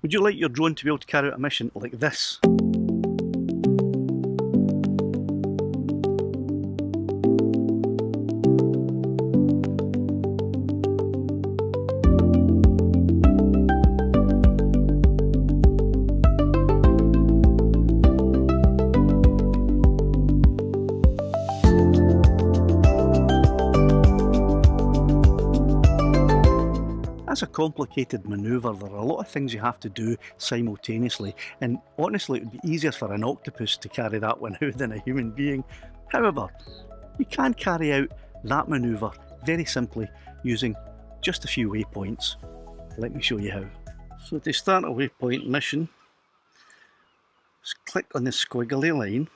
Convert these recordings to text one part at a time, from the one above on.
Would you like your drone to be able to carry out a mission like this? That's a complicated manoeuvre. There are a lot of things you have to do simultaneously, and honestly it would be easier for an octopus to carry that one out than a human being. However, you can carry out that manoeuvre very simply using just a few waypoints. Let me show you how. So to start a waypoint mission, just click on the squiggly line,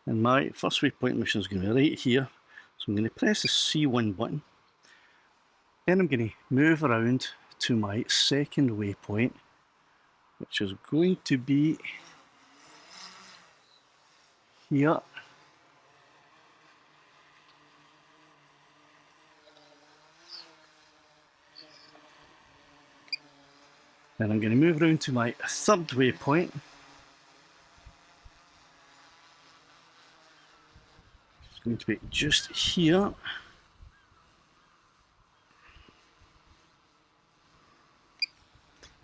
and my first waypoint mission is going to be right here. So I'm going to press the C1 button. Then I'm going to move around to my second waypoint, which is going to be here. Then I'm going to move around to my third waypoint. It's going to be just here.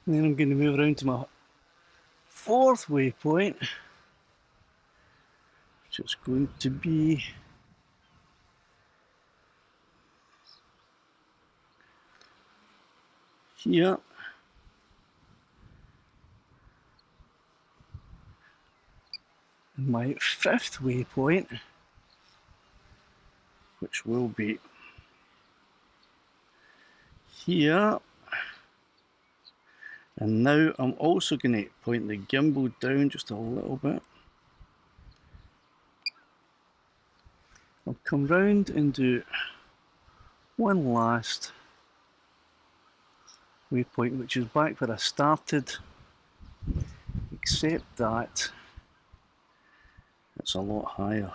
And then I'm going to move around to my fourth waypoint, which is going to be here. And my fifth waypoint, which will be here. And now I'm also going to point the gimbal down just a little bit. I'll come round and do one last waypoint, which is back where I started, except that it's a lot higher.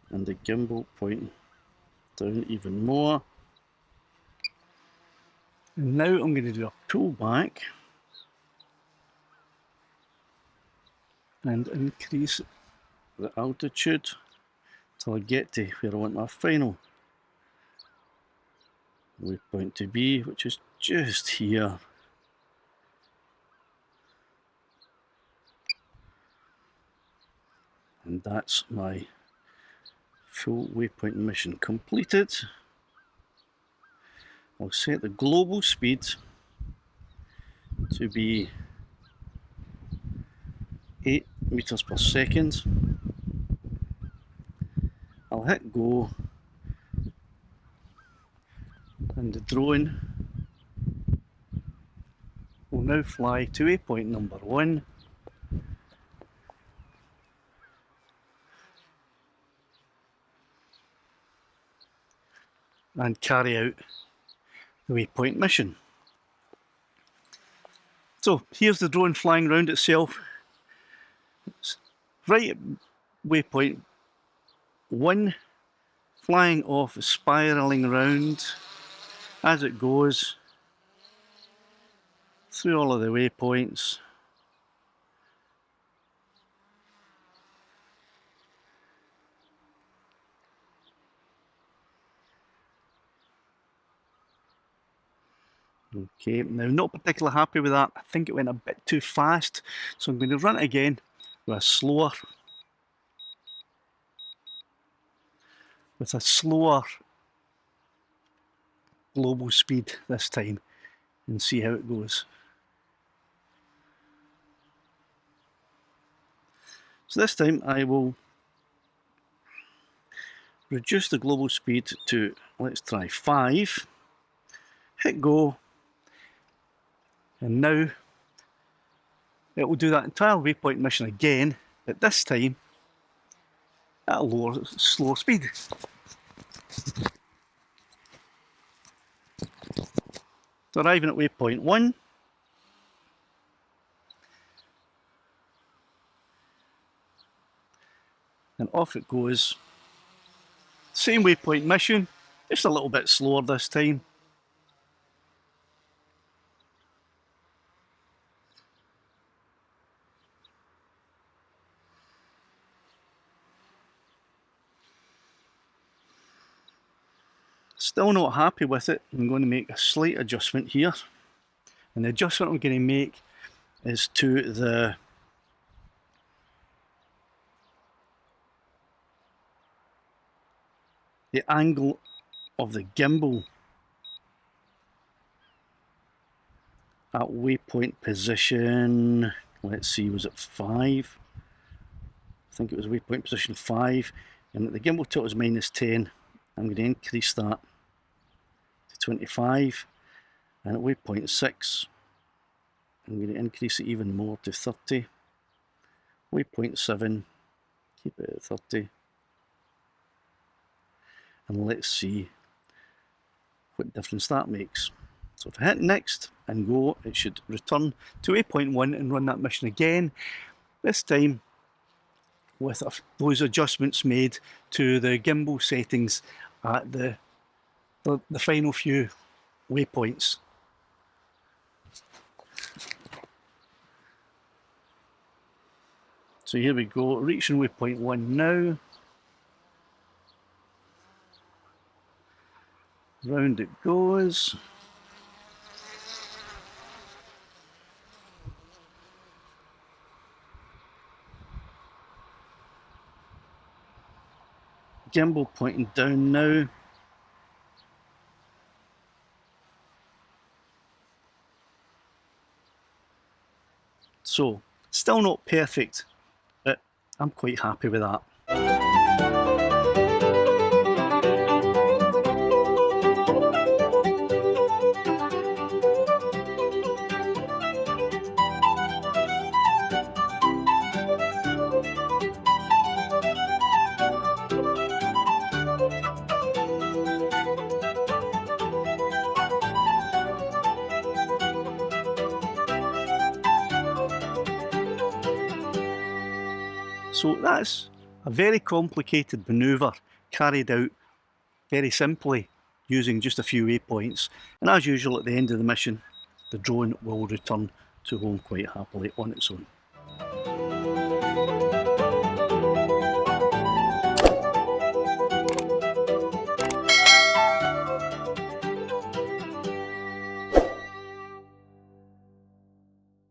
And the gimbal pointing down even more. And now I'm going to do a pull back and increase the altitude till I get to where I want my final waypoint to be, which is just here. And that's my full waypoint mission completed. I'll set the global speed to be 8 meters per second. I'll hit go, and the drone will now fly to waypoint number 1. And carry out the waypoint mission. So here's the drone flying around itself. It's right at waypoint 1, flying off, spiralling around as it goes through all of the waypoints. Okay, now not particularly happy with that. I think it went a bit too fast, so I'm going to run it again with a slower global speed this time and see how it goes. So this time I will reduce the global speed to, let's try 5, hit go, and now it will do that entire waypoint mission again, but this time at a slower speed. So arriving at waypoint 1. And off it goes. Same waypoint mission, just a little bit slower this time. Still not happy with it. I'm going to make a slight adjustment here. And the adjustment I'm going to make is to the angle of the gimbal at waypoint position, let's see, was it 5? I think it was waypoint position 5, and the gimbal tilt is -10. I'm going to increase that to 25, and at waypoint 6 I'm going to increase it even more to 30. Waypoint 7, keep it at 30. And let's see what difference that makes. So if I hit next and go, it should return to waypoint 1 and run that mission again. This time with those adjustments made to the gimbal settings at the final few waypoints. So here we go, reaching waypoint 1 now. Round it goes. Gimbal pointing down now. So, still not perfect, but I'm quite happy with that. So that's a very complicated manoeuvre carried out very simply using just a few waypoints, and as usual at the end of the mission the drone will return to home quite happily on its own.